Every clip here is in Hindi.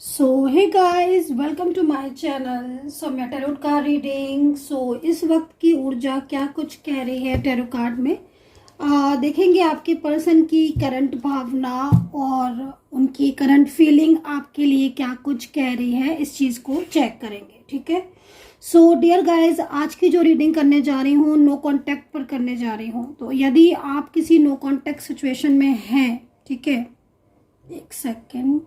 So hey guys, welcome to my channel. So मैं टैरोट कार्ड रीडिंग। इस वक्त की ऊर्जा क्या कुछ कह रही है टैरो कार्ड में, देखेंगे आपके पर्सन की करंट भावना और उनकी करंट फीलिंग आपके लिए क्या कुछ कह रही है, इस चीज़ को चेक करेंगे। ठीक है। सो डियर गाइस, आज की जो रीडिंग करने जा रही हूँ नो कॉन्टैक्ट पर करने जा रही हूँ। तो यदि आप किसी नो कॉन्टैक्ट सिचुएशन में हैं, ठीक है, एक सेकेंड,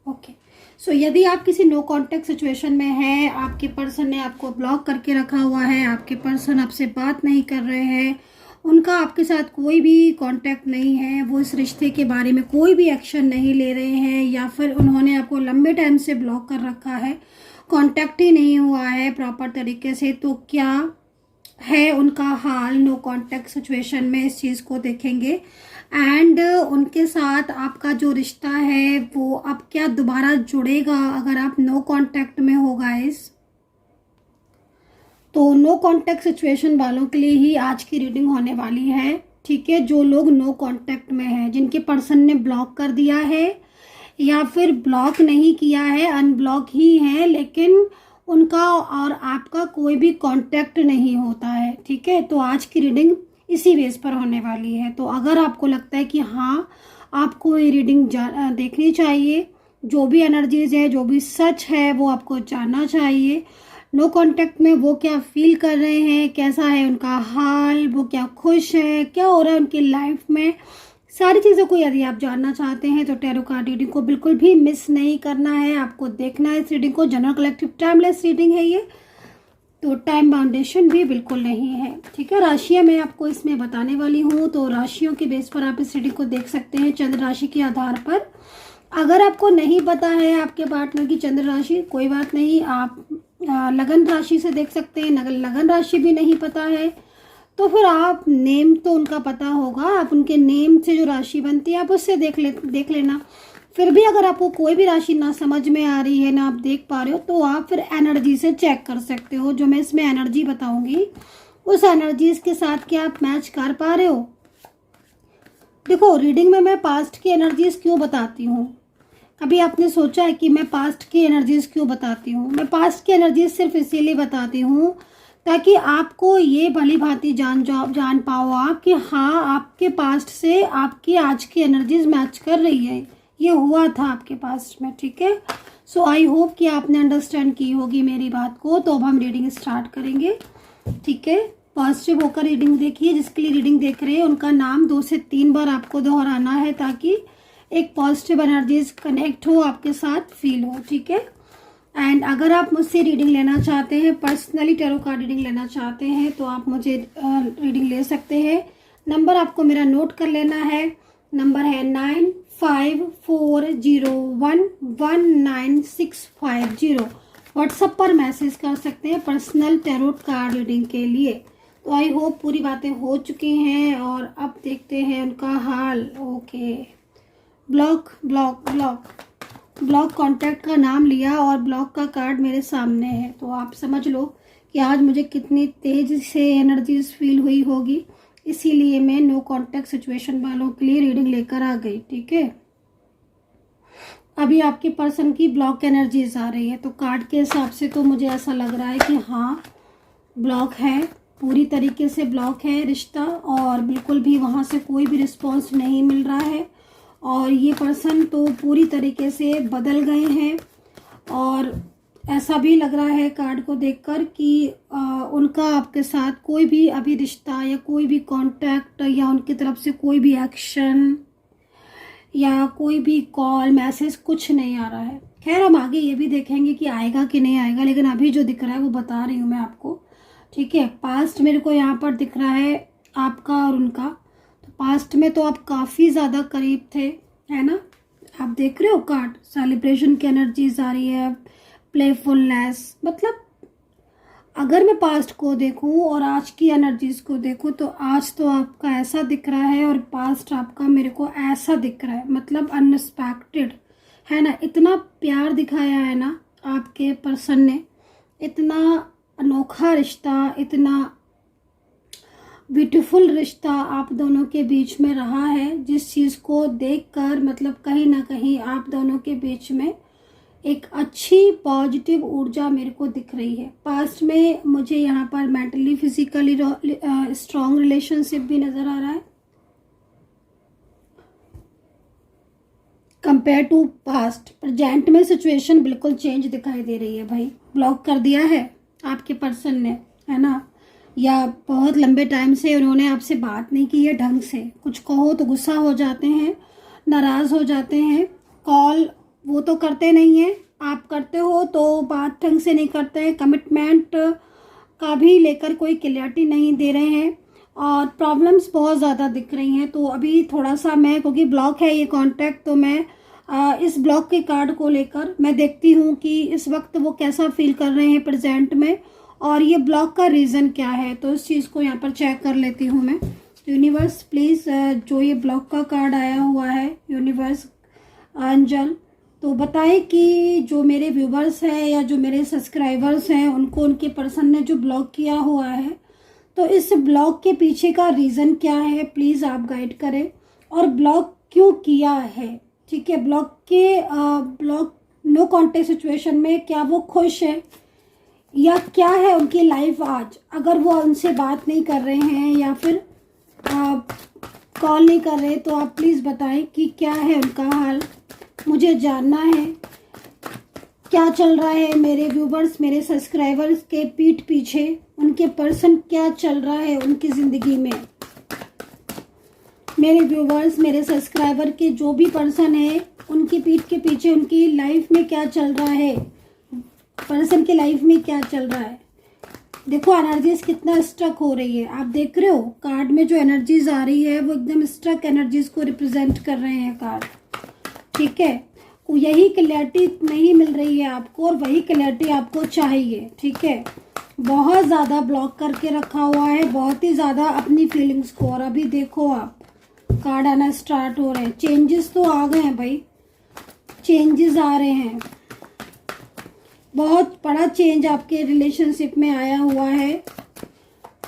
ओके। यदि आप किसी नो कांटेक्ट सिचुएशन में हैं, आपके पर्सन ने आपको ब्लॉक करके रखा हुआ है, आपके पर्सन आपसे बात नहीं कर रहे हैं, उनका आपके साथ कोई भी कांटेक्ट नहीं है, वो इस रिश्ते के बारे में कोई भी एक्शन नहीं ले रहे हैं, या फिर उन्होंने आपको लंबे टाइम से ब्लॉक कर रखा है, कांटेक्ट ही नहीं हुआ है प्रॉपर तरीके से, तो क्या है उनका हाल नो कांटेक्ट सिचुएशन में, इस चीज़ को देखेंगे। एंड उनके साथ आपका जो रिश्ता है वो अब क्या दोबारा जुड़ेगा अगर आप नो कांटेक्ट में हो गाइस। तो नो कांटेक्ट सिचुएशन वालों के लिए ही आज की रीडिंग होने वाली है। ठीक है। जो लोग नो कांटेक्ट में हैं, जिनके पर्सन ने ब्लॉक कर दिया है या फिर ब्लॉक नहीं किया है, अनब्लॉक ही है, लेकिन उनका और आपका कोई भी कांटेक्ट नहीं होता है। ठीक है। तो आज की रीडिंग इसी बेस पर होने वाली है। तो अगर आपको लगता है कि हाँ, आपको ये रीडिंग देखनी चाहिए, जो भी एनर्जीज है, जो भी सच है, वो आपको जानना चाहिए। नो कांटेक्ट में वो क्या फील कर रहे हैं, कैसा है उनका हाल, वो क्या खुश है, क्या हो रहा है उनकी लाइफ में, सारी चीज़ों को यदि आप जानना चाहते हैं तो टैरो कार्ड रीडिंग को बिल्कुल भी मिस नहीं करना है। आपको देखना है इस रीडिंग को। जनरल कलेक्टिव टाइमलेस रीडिंग है ये, तो टाइम बाउंडेशन भी बिल्कुल नहीं है। ठीक है। राशियां मैं आपको इसमें बताने वाली हूँ, तो राशियों के बेस पर आप इस रीडिंग को देख सकते हैं चंद्र राशि के आधार पर। अगर आपको नहीं पता है आपके पार्टनर की चंद्र राशि, कोई बात नहीं, आप लगन राशि से देख सकते हैं। लगन राशि भी नहीं पता है तो फिर आप नेम तो उनका पता होगा, आप उनके नेम से जो राशि बनती है आप उससे देख लेना। फिर भी अगर आपको कोई भी राशि ना समझ में आ रही है, ना आप देख पा रहे हो, तो आप फिर एनर्जी से चेक कर सकते हो। जो मैं इसमें एनर्जी बताऊंगी उस एनर्जीज के साथ क्या आप मैच कर पा रहे हो। देखो, रीडिंग में मैं पास्ट की एनर्जीज क्यों बताती हूँ, कभी आपने सोचा है कि मैं पास्ट की एनर्जीज क्यों बताती हूँ? मैं पास्ट की एनर्जीज सिर्फ इसीलिए बताती हूँ ताकि आपको ये भली भांति जान पाओ आप कि हाँ, आपके पास्ट से आपकी आज की एनर्जीज मैच कर रही है, ये हुआ था आपके पास्ट में। ठीक है। आई होप कि आपने अंडरस्टैंड की होगी मेरी बात को। तो अब हम रीडिंग स्टार्ट करेंगे। ठीक है। पॉजिटिव होकर रीडिंग देखिए। जिसके लिए रीडिंग देख रहे हैं उनका नाम 2 से 3 बार आपको दोहराना है ताकि एक पॉजिटिव एनर्जीज कनेक्ट हो, आपके साथ फील हो। ठीक है। एंड अगर आप मुझसे रीडिंग लेना चाहते हैं, पर्सनली टैरो कार्ड रीडिंग लेना चाहते हैं, तो आप मुझे रीडिंग ले सकते हैं। नंबर आपको मेरा नोट कर लेना है। नंबर है 9540119650। व्हाट्सएप पर मैसेज कर सकते हैं पर्सनल टैरो कार्ड रीडिंग के लिए। तो आई होप पूरी बातें हो चुकी हैं और अब देखते हैं उनका हाल। Okay. Block block block block contact का नाम लिया और ब्लॉक का कार्ड मेरे सामने है, तो आप समझ लो कि आज मुझे कितनी तेज से एनर्जीज फील हुई होगी। इसीलिए मैं नो कांटेक्ट सिचुएशन वालों के लिए रीडिंग लेकर आ गई। ठीक है। अभी आपके पर्सन की ब्लॉक एनर्जीज आ रही है, तो कार्ड के हिसाब से तो मुझे ऐसा लग रहा है कि हाँ, ब्लॉक है, पूरी तरीके से ब्लॉक है रिश्ता, और बिल्कुल भी वहाँ से कोई भी रिस्पॉन्स नहीं मिल रहा है। और ये पर्सन तो पूरी तरीके से बदल गए हैं, और ऐसा भी लग रहा है कार्ड को देखकर कि उनका आपके साथ कोई भी अभी रिश्ता या कोई भी कांटेक्ट या उनकी तरफ से कोई भी एक्शन या कोई भी कॉल मैसेज कुछ नहीं आ रहा है। खैर, हम आगे ये भी देखेंगे कि आएगा कि नहीं आएगा, लेकिन अभी जो दिख रहा है वो बता रही हूँ मैं आपको। ठीक है। पास्ट मेरे को यहाँ पर दिख रहा है आपका और उनका। तो पास्ट में तो आप काफ़ी ज़्यादा करीब थे, है ना। आप देख रहे हो कार्ड, सेलिब्रेशन की एनर्जीज आ रही है, प्लेफुलनेस। मतलब अगर मैं पास्ट को देखूं और आज की एनर्जीज को देखूं तो आज तो आपका ऐसा दिख रहा है और पास्ट आपका मेरे को ऐसा दिख रहा है, मतलब अनएक्सपेक्टेड, है ना। इतना प्यार दिखाया है ना आपके पर्सन ने, इतना अनोखा रिश्ता, इतना ब्यूटीफुल रिश्ता आप दोनों के बीच में रहा है, जिस चीज़ को देखकर मतलब कहीं ना कहीं आप दोनों के बीच में एक अच्छी पॉजिटिव ऊर्जा मेरे को दिख रही है। पास्ट में मुझे यहाँ पर मेंटली फिजिकली स्ट्रॉन्ग रिलेशनशिप भी नज़र आ रहा है कंपेयर टू पास्ट। प्रेजेंट में सिचुएशन बिल्कुल चेंज दिखाई दे रही है भाई। ब्लॉक कर दिया है आपके पर्सन ने, है ना, या बहुत लंबे टाइम से उन्होंने आपसे बात नहीं की है ढंग से। कुछ कहो तो गुस्सा हो जाते हैं, नाराज़ हो जाते हैं। कॉल वो तो करते नहीं हैं, आप करते हो तो बात ढंग से नहीं करते हैं। कमिटमेंट का भी लेकर कोई क्लियरिटी नहीं दे रहे हैं और प्रॉब्लम्स बहुत ज़्यादा दिख रही हैं। तो अभी थोड़ा सा मैं, क्योंकि ब्लॉक है ये कांटेक्ट, तो मैं इस ब्लॉक के कार्ड को लेकर मैं देखती हूँ कि इस वक्त वो कैसा फील कर रहे हैं प्रेजेंट में, और ये ब्लॉक का रीज़न क्या है। तो इस चीज़ को यहाँ पर चेक कर लेती हूँ मैं। यूनिवर्स प्लीज़, जो ये ब्लॉक का कार्ड आया हुआ है, यूनिवर्स एंजल, तो बताएं कि जो मेरे व्यूवर्स हैं या जो मेरे सब्सक्राइबर्स हैं उनको उनके पर्सन ने जो ब्लॉक किया हुआ है, तो इस ब्लॉक के पीछे का रीज़न क्या है, प्लीज़ आप गाइड करें। और ब्लॉक क्यों किया है, ठीक है। ब्लॉक नो कॉन्टेक्ट सिचुएशन में क्या वो खुश है या क्या है उनकी लाइफ आज, अगर वो उनसे बात नहीं कर रहे हैं या फिर कॉल नहीं कर रहे, तो आप प्लीज़ बताएं कि क्या है उनका हाल। मुझे जानना है क्या चल रहा है मेरे व्यूवर्स, मेरे सब्सक्राइबर्स के पीठ पीछे उनके पर्सन क्या चल रहा है उनकी ज़िंदगी में। मेरे व्यूवर्स, मेरे सब्सक्राइबर के जो भी पर्सन है उनकी पीठ के पीछे उनकी लाइफ में क्या चल रहा है, पर्सन की लाइफ में क्या चल रहा है। देखो एनर्जीज कितना स्ट्रक हो रही है, आप देख रहे हो कार्ड में जो एनर्जीज आ रही है वो एकदम स्ट्रक एनर्जीज को रिप्रेजेंट कर रहे हैं कार्ड, ठीक है। यही क्लैरिटी नहीं मिल रही है आपको और वही क्लैरिटी आपको चाहिए, ठीक है। बहुत ज़्यादा ब्लॉक करके रखा हुआ है, बहुत ही ज़्यादा अपनी फीलिंग्स को। और अभी देखो आप कार्ड आना स्टार्ट हो रहे हैं, चेंजेस तो आ गए हैं भाई, चेंजेस आ रहे हैं। बहुत बड़ा चेंज आपके रिलेशनशिप में आया हुआ है।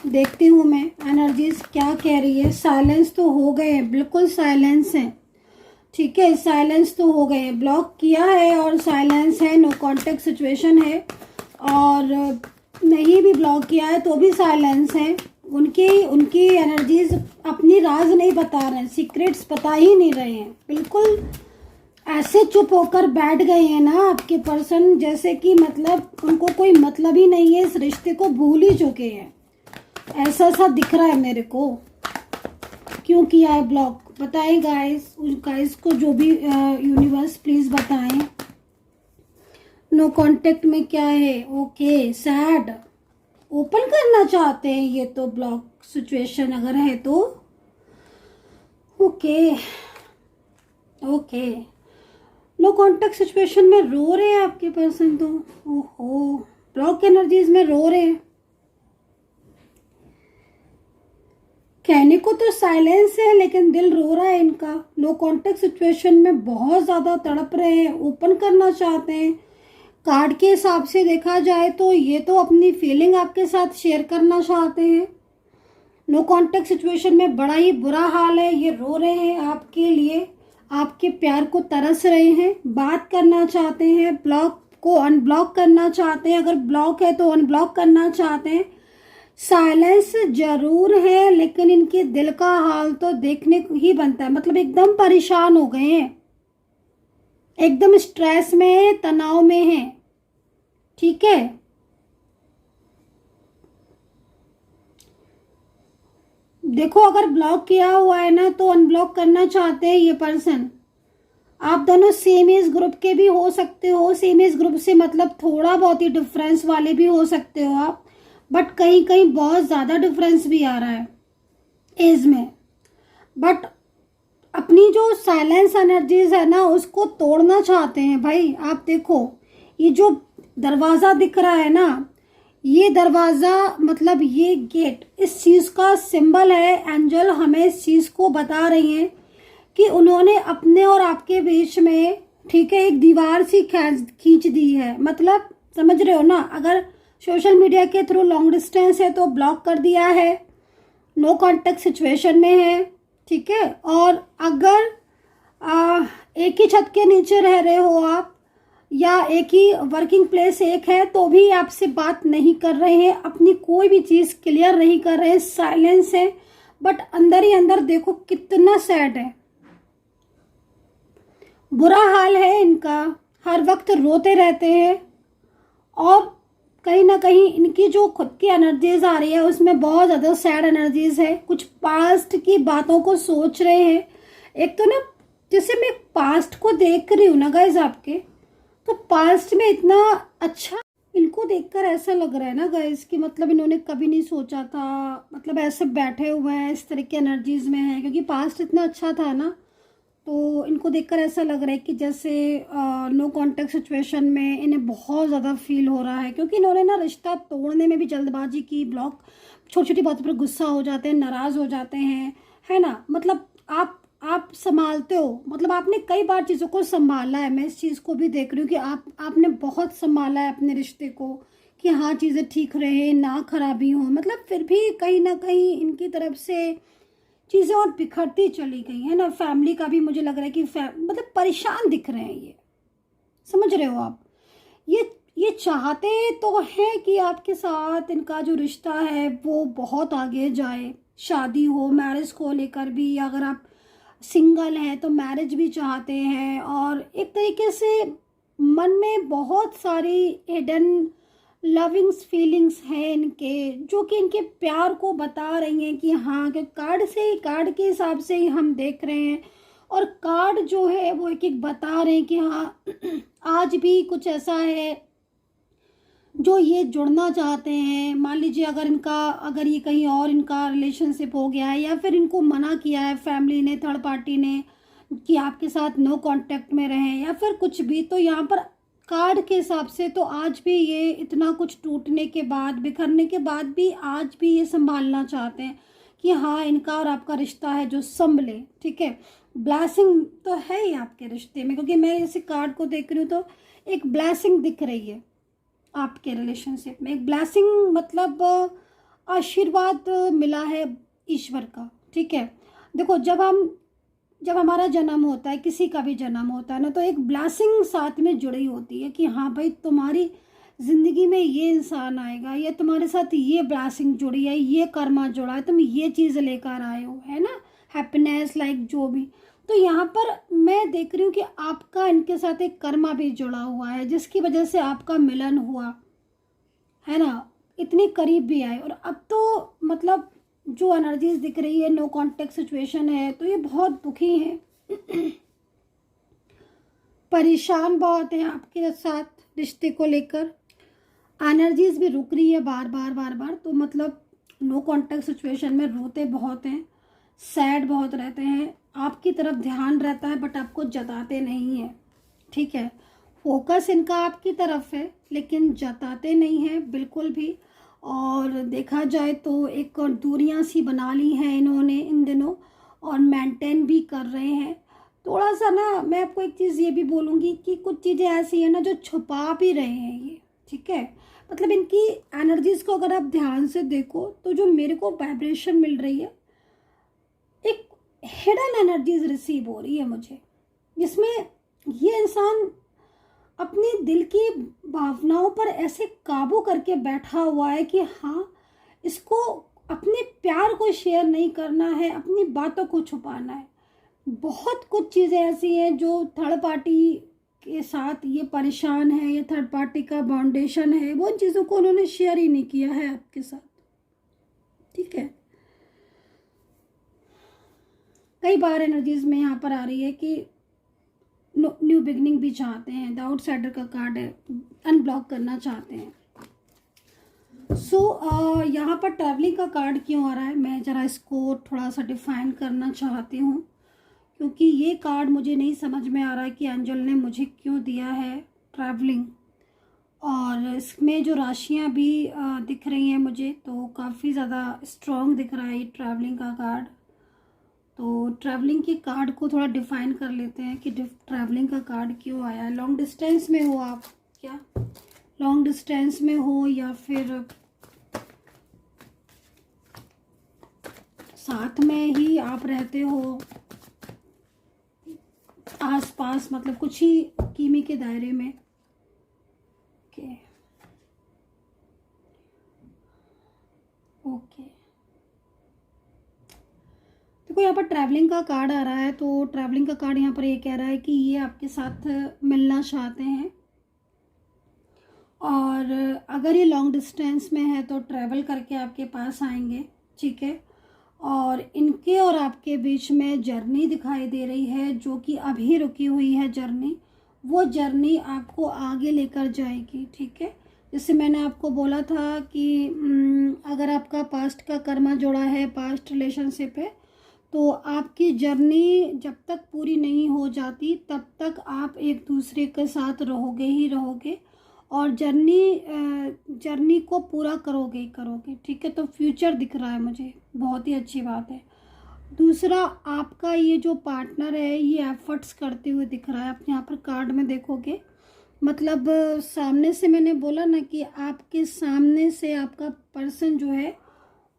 देखती हूँ मैं एनर्जीज क्या कह रही है। साइलेंस तो हो गए हैं, बिल्कुल साइलेंस है, ठीक है। साइलेंस तो हो गए हैं, ब्लॉक किया है और साइलेंस है, नो कांटेक्ट सिचुएशन है। और नहीं भी ब्लॉक किया है तो भी साइलेंस है। उनकी एनर्जीज अपनी राज नहीं बता रहे हैं, सीक्रेट्स बता ही नहीं रहे हैं, बिल्कुल ऐसे चुप होकर बैठ गए हैं ना आपके पर्सन, जैसे कि मतलब उनको कोई मतलब ही नहीं है, इस रिश्ते को भूल ही चुके हैं, ऐसा सा दिख रहा है मेरे को। क्यों किया है ब्लॉक, बताएं गाइस को जो भी यूनिवर्स प्लीज बताएं। नो कांटेक्ट में क्या है, ओके सैड, ओपन करना चाहते हैं ये तो ब्लॉक सिचुएशन अगर है तो, ओके नो कांटेक्ट सिचुएशन में रो रहे हैं आपके पर्सन, तो ओहो ब्लॉक एनर्जीज में रो रहे हैं। कहने को तो साइलेंस है लेकिन दिल रो रहा है इनका। नो कांटेक्ट सिचुएशन में बहुत ज़्यादा तड़प रहे हैं, ओपन करना चाहते हैं। कार्ड के हिसाब से देखा जाए तो ये तो अपनी फीलिंग आपके साथ शेयर करना चाहते हैं। नो कांटेक्ट सिचुएशन में बड़ा ही बुरा हाल है, ये रो रहे हैं आपके लिए, आपके प्यार को तरस रहे हैं, बात करना चाहते हैं, ब्लॉक को अनब्लॉक करना चाहते हैं, अगर ब्लॉक है तो अनब्लॉक करना चाहते हैं। साइलेंस जरूर है लेकिन इनके दिल का हाल तो देखने को ही बनता है, मतलब एकदम परेशान हो गए हैं, एकदम स्ट्रेस में, तनाव में हैं, ठीक है। देखो अगर ब्लॉक किया हुआ है ना तो अनब्लॉक करना चाहते हैं ये पर्सन। आप दोनों सेम एज ग्रुप के भी हो सकते हो, सेम एज ग्रुप से मतलब थोड़ा बहुत ही डिफरेंस वाले भी हो सकते हो आप, बट कहीं कहीं बहुत ज़्यादा डिफरेंस भी आ रहा है एज में। बट अपनी जो साइलेंस एनर्जीज है ना उसको तोड़ना चाहते हैं भाई। आप देखो ये जो दरवाज़ा दिख रहा है ना, ये दरवाज़ा मतलब ये गेट इस चीज़ का सिंबल है। एंजल हमें इस चीज़ को बता रही हैं कि उन्होंने अपने और आपके बीच में, ठीक है, एक दीवार सी खींच दी है। मतलब समझ रहे हो ना, अगर सोशल मीडिया के थ्रू लॉन्ग डिस्टेंस है तो ब्लॉक कर दिया है, नो कांटेक्ट सिचुएशन में है, ठीक है। और अगर एक ही छत के नीचे रह रहे हो आप, या एक ही वर्किंग प्लेस एक है, तो भी आपसे बात नहीं कर रहे हैं, अपनी कोई भी चीज़ क्लियर नहीं कर रहे हैं, साइलेंस है, बट अंदर ही अंदर देखो कितना सैड है, बुरा हाल है इनका, हर वक्त रोते रहते हैं। और कहीं ना कहीं इनकी जो खुद की एनर्जीज आ रही है उसमें बहुत ज़्यादा सैड एनर्जीज है, कुछ पास्ट की बातों को सोच रहे हैं। एक तो ना, जैसे मैं पास्ट को देख रही हूँ ना गाइज आपके, तो पास्ट में इतना अच्छा, इनको देखकर ऐसा लग रहा है ना गाइज कि मतलब इन्होंने कभी नहीं सोचा था, मतलब ऐसे बैठे हुए हैं, इस तरह की एनर्जीज में है, क्योंकि पास्ट इतना अच्छा था ना। तो इनको देखकर ऐसा लग रहा है कि जैसे नो कांटेक्ट सिचुएशन में इन्हें बहुत ज़्यादा फील हो रहा है, क्योंकि इन्होंने ना रिश्ता तोड़ने में भी जल्दबाजी की, ब्लॉक, छोटी छोटी बातों पर गुस्सा हो जाते हैं, नाराज़ हो जाते हैं, है ना। मतलब आप संभालते हो, मतलब आपने कई बार चीज़ों को संभाला है, मैं इस चीज़ को भी देख रही हूँ कि आपने बहुत संभाला है अपने रिश्ते को, कि हाँ चीज़ें ठीक रहे ना खराबी हो, मतलब फिर भी कहीं ना कहीं इनकी तरफ से चीज़ें और बिखरती चली गई है ना। फैमिली का भी मुझे लग रहा है कि मतलब परेशान दिख रहे हैं ये, समझ रहे हो आप। ये चाहते तो हैं कि आपके साथ इनका जो रिश्ता है वो बहुत आगे जाए, शादी हो, मैरिज को लेकर भी, अगर आप सिंगल हैं तो मैरिज भी चाहते हैं। और एक तरीके से मन में बहुत सारी हिडन लविंग्स फीलिंग्स हैं इनके, जो कि इनके प्यार को बता रही हैं कि हाँ, कि कार्ड के हिसाब से ही हम देख रहे हैं, और कार्ड जो है वो एक एक बता रहे हैं कि हाँ आज भी कुछ ऐसा है जो ये जुड़ना चाहते हैं। मान लीजिए अगर ये कहीं और इनका रिलेशनशिप हो गया है, या फिर इनको मना किया है फैमिली ने, थर्ड पार्टी ने, कि आपके साथ नो कांटेक्ट में रहें, या फिर कुछ भी, तो यहाँ पर कार्ड के हिसाब से तो आज भी ये इतना कुछ टूटने के बाद, बिखरने के बाद भी, आज भी ये संभालना चाहते हैं कि हाँ इनका और आपका रिश्ता है जो संभले, ठीक है। ब्लेसिंग तो है ही आपके रिश्ते में, क्योंकि मैं इस कार्ड को देख रही हूँ तो एक ब्लेसिंग दिख रही है आपके रिलेशनशिप में। एक ब्लेसिंग मतलब आशीर्वाद मिला है ईश्वर का, ठीक है। देखो, जब हमारा जन्म होता है, किसी का भी जन्म होता है ना, तो एक ब्लेसिंग साथ में जुड़ी होती है कि हाँ भाई तुम्हारी ज़िंदगी में ये इंसान आएगा, या तुम्हारे साथ ये ब्लेसिंग जुड़ी है, ये कर्मा जुड़ा है, तुम ये चीज़ लेकर आए हो, है ना, हैप्पीनेस, लाइक जो भी। तो यहाँ पर मैं देख रही हूँ कि आपका इनके साथ एक कर्मा भी जुड़ा हुआ है, जिसकी वजह से आपका मिलन हुआ, है ना, इतनी करीब भी आए। और अब तो मतलब जो एनर्जीज दिख रही है, नो कांटेक्ट सिचुएशन है, तो ये बहुत दुखी हैं, परेशान बहुत हैं आपके साथ रिश्ते को लेकर। एनर्जीज भी रुक रही है बार बार, तो मतलब नो कांटेक्ट सिचुएशन में रोते बहुत हैं, सैड बहुत रहते हैं, आपकी तरफ ध्यान रहता है बट आपको जताते नहीं हैं, ठीक है। फोकस इनका आपकी तरफ है लेकिन जताते नहीं हैं बिल्कुल भी। और देखा जाए तो एक और दूरियां सी बना ली हैं इन्होंने इन दिनों, और मेंटेन भी कर रहे हैं थोड़ा सा ना। मैं आपको एक चीज़ ये भी बोलूँगी कि कुछ चीज़ें ऐसी हैं ना जो छुपा भी रहे हैं ये, ठीक है। मतलब इनकी एनर्जीज को अगर आप ध्यान से देखो तो जो मेरे को वाइब्रेशन मिल रही है, एक हिडन एनर्जीज रिसीव हो रही है मुझे, जिसमें ये इंसान अपने दिल की भावनाओं पर ऐसे काबू करके बैठा हुआ है कि हाँ, इसको अपने प्यार को शेयर नहीं करना है, अपनी बातों को छुपाना है। बहुत कुछ चीज़ें ऐसी हैं जो थर्ड पार्टी के साथ ये परेशान है, ये थर्ड पार्टी का बाउंडेशन है, वो उन चीज़ों को उन्होंने शेयर ही नहीं किया है आपके साथ, ठीक है। कई बार एनर्जीज में यहाँ पर आ रही है कि न्यू बिगनिंग भी चाहते हैं, द आउटसाइडर का कार्ड है, अनब्लॉक करना चाहते हैं। यहाँ पर ट्रैवलिंग का कार्ड क्यों आ रहा है, मैं ज़रा इसको थोड़ा सा डिफाइन करना चाहती हूँ, क्योंकि ये कार्ड मुझे नहीं समझ में आ रहा है कि एंजल ने मुझे क्यों दिया है ट्रैवलिंग। और इसमें जो राशियाँ भी दिख रही हैं मुझे, तो काफ़ी ज़्यादा स्ट्रॉन्ग दिख रहा है ये ट्रैवलिंग का कार्ड। तो ट्रैवलिंग के कार्ड को थोड़ा डिफाइन कर लेते हैं कि ट्रैवलिंग का कार्ड क्यों आया है। लॉन्ग डिस्टेंस में हो आप क्या, लॉन्ग डिस्टेंस में हो, या फिर साथ में ही आप रहते हो, आसपास, मतलब कुछ ही किमी के दायरे में। ओके ओके, देखो यहाँ पर ट्रैवलिंग का कार्ड आ रहा है, तो ट्रैवलिंग का कार्ड यहाँ पर ये कह रहा है कि ये आपके साथ मिलना चाहते हैं, और अगर ये लॉन्ग डिस्टेंस में है तो ट्रैवल करके आपके पास आएंगे, ठीक है। और इनके और आपके बीच में जर्नी दिखाई दे रही है, जो कि अभी रुकी हुई है जर्नी, वो जर्नी आपको आगे लेकर जाएगी, ठीक है। जैसे मैंने आपको बोला था कि अगर आपका पास्ट का कर्मा जोड़ा है, पास्ट रिलेशनशिप है, तो आपकी जर्नी जब तक पूरी नहीं हो जाती तब तक आप एक दूसरे के साथ रहोगे ही रहोगे, और जर्नी को पूरा करोगे ही करोगे, ठीक है। तो फ्यूचर दिख रहा है मुझे, बहुत ही अच्छी बात है। दूसरा, आपका ये जो पार्टनर है ये एफर्ट्स करते हुए दिख रहा है, आप यहाँ पर कार्ड में देखोगे। मतलब सामने से, मैंने बोला ना कि आपके सामने से आपका पर्सन जो है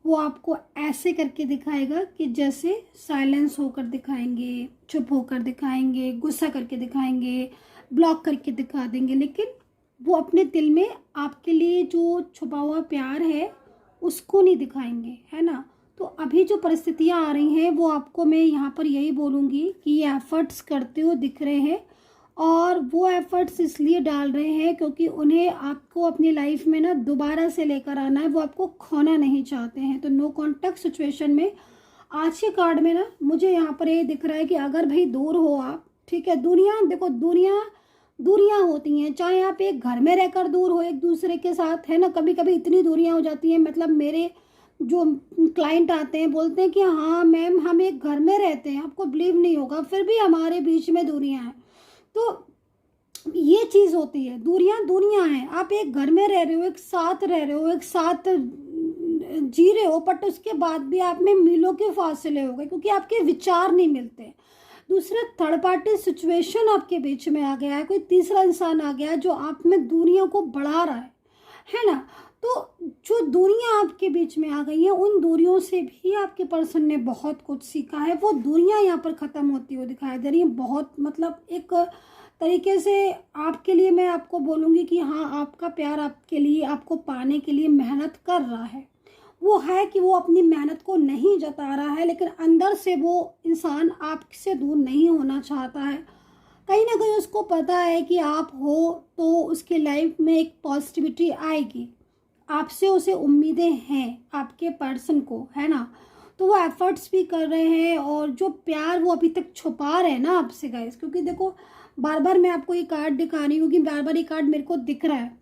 वो आपको ऐसे करके दिखाएगा कि जैसे साइलेंस होकर दिखाएंगे, चुप होकर दिखाएंगे, गुस्सा करके दिखाएंगे, ब्लॉक करके दिखा देंगे, लेकिन वो अपने दिल में आपके लिए जो छुपा हुआ प्यार है उसको नहीं दिखाएंगे, है ना। तो अभी जो परिस्थितियां आ रही हैं वो आपको, मैं यहाँ पर यही बोलूँगी कि ये एफर्ट्स करते हुए दिख रहे हैं, और वो एफर्ट्स इसलिए डाल रहे हैं क्योंकि उन्हें आपको अपनी लाइफ में ना दोबारा से लेकर आना है, वो आपको खोना नहीं चाहते हैं। तो नो कॉन्टैक्ट सिचुएशन में आज के कार्ड में ना मुझे यहाँ पर ये दिख रहा है कि अगर भाई दूर हो आप, ठीक है, दुनिया, देखो दूरियां होती हैं, चाहे आप एक घर में रहकर दूर हो एक दूसरे के साथ, है ना। कभी कभी इतनी दूरियां हो जाती हैं, मतलब मेरे जो क्लाइंट आते हैं बोलते हैं कि हाँ मैम हम एक घर में रहते हैं, आपको बिलीव नहीं होगा, फिर भी हमारे बीच में दूरियां हैं। तो ये चीज़ होती है, दूरियां हैं, आप एक घर में रह रहे हो, एक साथ रह रहे हो, एक साथ जी रहे हो, बट उसके बाद भी आप में मीलों के फासले हो गए क्योंकि आपके विचार नहीं मिलते। दूसरा, थर्ड पार्टी सिचुएशन आपके बीच में आ गया है, कोई तीसरा इंसान आ गया है जो आप में दूरियों को बढ़ा रहा है ना। तो जो दूरियां आपके बीच में आ गई हैं, उन दूरियों से भी आपके पर्सन ने बहुत कुछ सीखा है। वो दूरियां यहाँ पर ख़त्म होती हुई दिखाई दे रही हैं, बहुत, मतलब एक तरीके से आपके लिए मैं आपको बोलूँगी कि हाँ, आपका प्यार आपके लिए, आपको पाने के लिए मेहनत कर रहा है। वो है कि वो अपनी मेहनत को नहीं जता रहा है, लेकिन अंदर से वो इंसान आपसे दूर नहीं होना चाहता है। कहीं ना कहीं उसको पता है कि आप हो तो उसके लाइफ में एक पॉजिटिविटी आएगी, आपसे उसे उम्मीदें हैं आपके पर्सन को, है ना। तो वो एफर्ट्स भी कर रहे हैं, और जो प्यार वो अभी तक छुपा रहे हैं ना आपसे गाइस, क्योंकि देखो बार बार मैं आपको ये कार्ड दिखा रही हूँ कि बार बार ये कार्ड मेरे को दिख रहा है,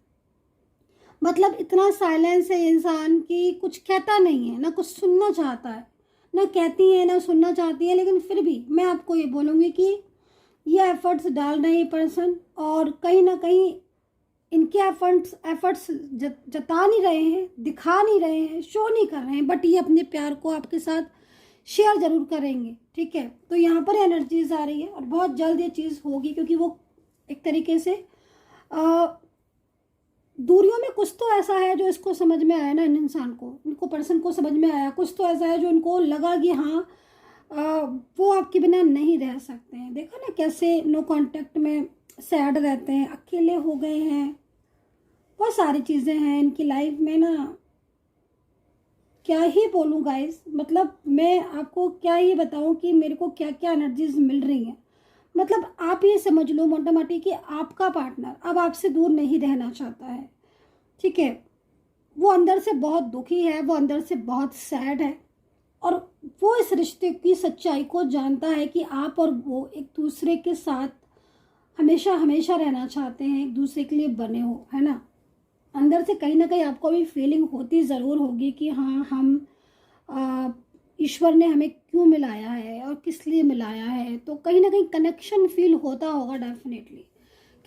मतलब इतना साइलेंस है इंसान की, कुछ कहता नहीं है, ना कुछ सुनना चाहता है, ना कहती है ना सुनना चाहती है। लेकिन फिर भी मैं आपको ये बोलूँगी कि ये एफर्ट्स डाल रहे हैं पर्सन, और कहीं ना कहीं इनके एफर्ट्स जता नहीं रहे हैं, दिखा नहीं रहे हैं, शो नहीं कर रहे हैं, बट ये अपने प्यार को आपके साथ शेयर ज़रूर करेंगे, ठीक है। तो यहाँ पर एनर्जीज आ रही है, और बहुत जल्द ये चीज़ होगी, क्योंकि वो एक तरीके से दूरियों में कुछ तो ऐसा है जो इसको समझ में आया ना, इन इंसान को, इनको पर्सन को समझ में आया, कुछ तो ऐसा है जो इनको लगा कि हाँ वो आपके बिना नहीं रह सकते हैं। देखो ना कैसे नो कांटेक्ट में सैड रहते हैं, अकेले हो गए हैं, बहुत सारी चीज़ें हैं इनकी लाइफ में ना, क्या ही बोलूँ गाइस, मतलब मैं आपको क्या ही बताऊँ कि मेरे को क्या क्या एनर्जीज मिल रही हैं। मतलब आप ये समझ लो मोटा मोटी कि आपका पार्टनर अब आपसे दूर नहीं रहना चाहता है, ठीक है। वो अंदर से बहुत दुखी है, वो अंदर से बहुत सैड है, और वो इस रिश्ते की सच्चाई को जानता है कि आप और वो एक दूसरे के साथ हमेशा हमेशा रहना चाहते हैं, एक दूसरे के लिए बने हो, है ना। अंदर से कहीं ना कहीं आपको भी फीलिंग होती ज़रूर होगी कि हाँ, हम ईश्वर ने हमें क्यों मिलाया है और किस लिए मिलाया है, तो कहीं ना कहीं कनेक्शन फील होता होगा डेफिनेटली।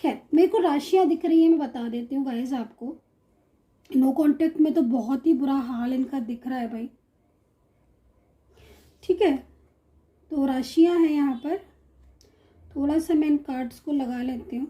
खैर, मेरे को राशियाँ दिख रही हैं, मैं बता देती हूँ गाइस आपको। नो कांटेक्ट में तो बहुत ही बुरा हाल इनका दिख रहा है भाई, ठीक है। तो राशियाँ हैं यहाँ पर, थोड़ा सा मैं इन कार्ड्स को लगा लेती हूँ।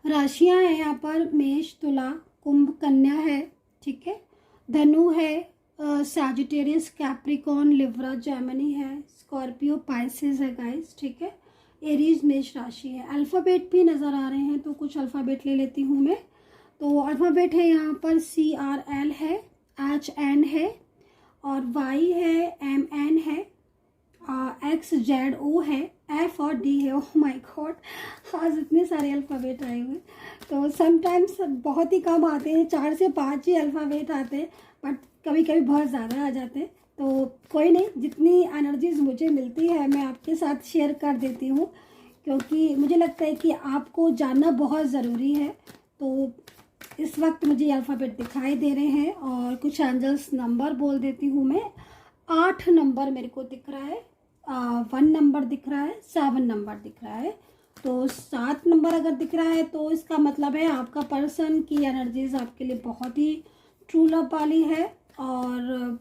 राशियाँ हैं यहाँ पर, मेष, तुला, कुंभ, कन्या है, ठीक है, धनु है, सैजिटेरियस, कैप्रिकॉर्न, लिब्रा, जेमिनी है, स्कॉर्पियो, पाइसेस है गाइस, ठीक है। एरीज मेष राशि है। अल्फ़ाबेट भी नज़र आ रहे हैं तो कुछ अल्फ़ाबेट ले लेती हूँ मैं। तो अल्फ़ाबेट है यहाँ पर CRL है, HN है, और Y है, MN है, XZO है, F और D है। ओह माय गॉड, आज इतने सारे अल्फ़ाबेट आए हुए। तो समटाइम्स बहुत ही कम आते हैं, 4 से 5 ही अल्फ़ाबेट आते हैं, बट कभी कभी बहुत ज़्यादा आ जाते हैं। तो कोई नहीं, जितनी एनर्जीज मुझे मिलती है मैं आपके साथ शेयर कर देती हूँ, क्योंकि मुझे लगता है कि आपको जानना बहुत ज़रूरी है। तो इस वक्त मुझे अल्फ़ाबेट दिखाई दे रहे हैं और कुछ एंजल्स नंबर बोल देती हूँ मैं। 8 नंबर मेरे को दिख रहा है, 1 नंबर दिख रहा है, 7 नंबर दिख रहा है। तो 7 नंबर अगर दिख रहा है तो इसका मतलब है आपका पर्सन की एनर्जीज आपके लिए बहुत ही ट्रू लव वाली है। और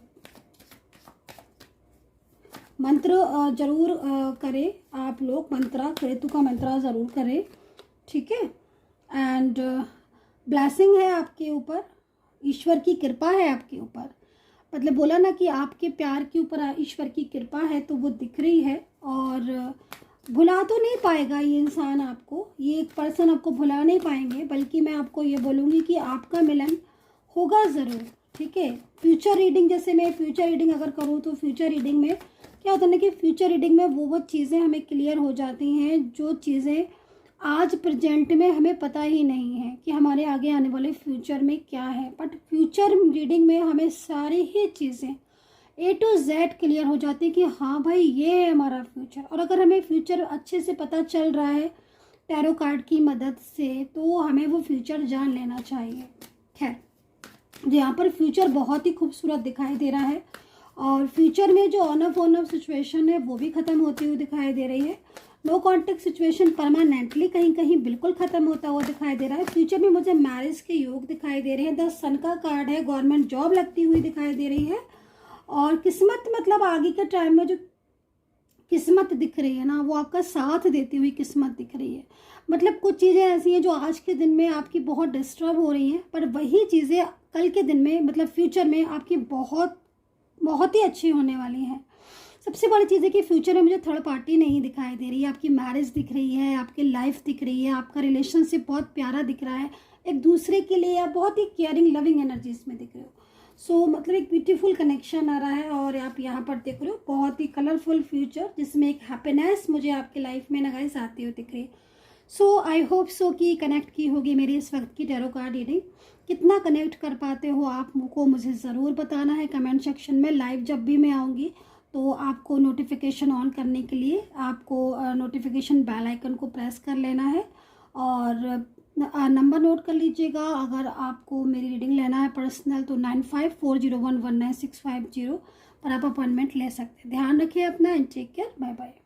मंत्र जरूर करें आप लोग, मंत्रा, केतु का मंत्रा ज़रूर करें, ठीक है। एंड ब्लेसिंग है आपके ऊपर, ईश्वर की कृपा है आपके ऊपर। मतलब बोला ना कि आपके प्यार के ऊपर ईश्वर की कृपा है, तो वो दिख रही है। और भुला तो नहीं पाएगा ये इंसान आपको, ये एक पर्सन आपको भुला नहीं पाएंगे, बल्कि मैं आपको ये बोलूँगी कि आपका मिलन होगा ज़रूर, ठीक है। फ्यूचर रीडिंग, जैसे मैं फ्यूचर रीडिंग अगर करूँ तो फ्यूचर रीडिंग में क्या होता है ना कि फ्यूचर रीडिंग में वो चीज़ें हमें क्लियर हो जाती हैं जो चीज़ें आज प्रेजेंट में हमें पता ही नहीं है कि हमारे आगे आने वाले फ्यूचर में क्या है। बट फ्यूचर रीडिंग में हमें सारी ही चीज़ें A to Z क्लियर हो जाती है कि हाँ भाई ये है हमारा फ्यूचर। और अगर हमें फ्यूचर अच्छे से पता चल रहा है टैरो कार्ड की मदद से, तो हमें वो फ्यूचर जान लेना चाहिए। खैर, यहाँ पर फ्यूचर बहुत ही खूबसूरत दिखाई दे रहा है, और फ्यूचर में जो ऑन ऑफ सिचुएशन है वो भी ख़त्म होती हुई दिखाई दे रही है। नो कॉन्टेक्ट सिचुएशन परमानेंटली कहीं कहीं बिल्कुल ख़त्म होता हुआ दिखाई दे रहा है। फ्यूचर में मुझे मैरिज के योग दिखाई दे रहे हैं। 10 सन का कार्ड है, गवर्नमेंट जॉब लगती हुई दिखाई दे रही है। और किस्मत, मतलब आगे के टाइम में जो किस्मत दिख रही है ना, वो आपका साथ देती हुई किस्मत दिख रही है। मतलब कुछ चीज़ें ऐसी हैं जो आज के दिन में आपकी बहुत डिस्टर्ब हो रही हैं, पर वही चीज़ें कल के दिन में, मतलब फ्यूचर में आपकी बहुत बहुत ही अच्छी होने वाली हैं। सबसे बड़ी चीज़ है कि फ्यूचर में मुझे थर्ड पार्टी नहीं दिखाई दे रही है। आपकी मैरिज दिख रही है, आपकी लाइफ दिख रही है, आपका रिलेशनशिप बहुत प्यारा दिख रहा है, एक दूसरे के लिए आप बहुत ही केयरिंग लविंग एनर्जीज में दिख रहे हो। सो मतलब एक ब्यूटीफुल कनेक्शन आ रहा है। और आप यहाँ पर देख रहे हो बहुत ही कलरफुल फ्यूचर, जिसमें एक हैप्पीनेस मुझे आपके लाइफ में गाइस आती हुई दिख रही है। सो आई होप सो कि कनेक्ट की होगी मेरी इस वक्त की टैरो कार्ड रीडिंग। कितना कनेक्ट कर पाते हो आपको मुझे ज़रूर बताना है कमेंट सेक्शन में। लाइव जब भी मैं आऊँगी तो आपको नोटिफिकेशन ऑन करने के लिए आपको नोटिफिकेशन बेल आइकन को प्रेस कर लेना है। और नंबर नोट कर लीजिएगा, अगर आपको मेरी रीडिंग लेना है पर्सनल तो 9540119650 पर आप अपॉइंटमेंट ले सकते हैं। ध्यान रखिए अपना and take care, bye bye.